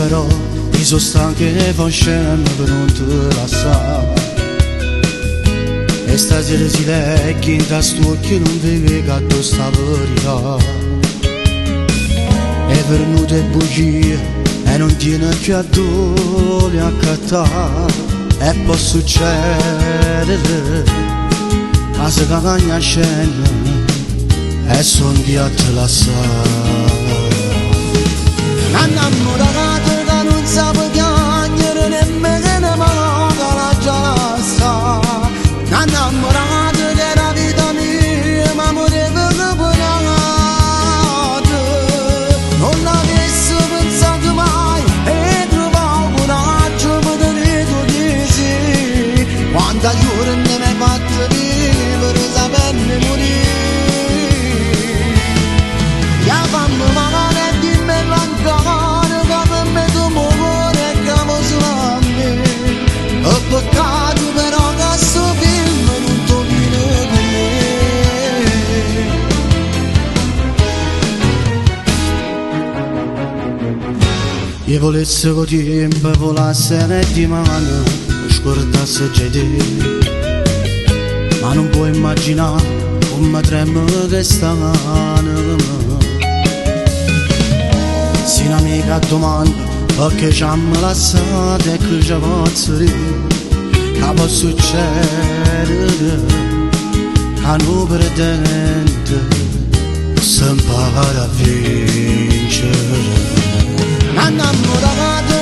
però mi sono stanco e fa scemo per non te lasciare. E stasera si legge in tasto occhio non vede che tu sta verità. È venuta e bugia e non tiene più a dove accattare. E può succedere ma se cagna a scena e son di a te lasciare. Innamorata che non sa piangere nemmeno manca la giassa. Innamorata che la vita mia ma moreva separata. Non l'avessi pensato mai e trovavo coraggio per dire di sì. Quanta giorni mi hai fatto vivere saperne morire. Ya fammi male e dimmelo ancora che per me tu muore e che mi suoni. Ho peccato però che sto film non torni con me. Io volessi che tempo volasse e di mano scordasse già te. Ma non puoi immaginare come tremo che stanno. Se un'amica domanda perché ci hanno lasciato e che ci posso dire. Che può succedere che non pretende si impara a vincere. Innamorata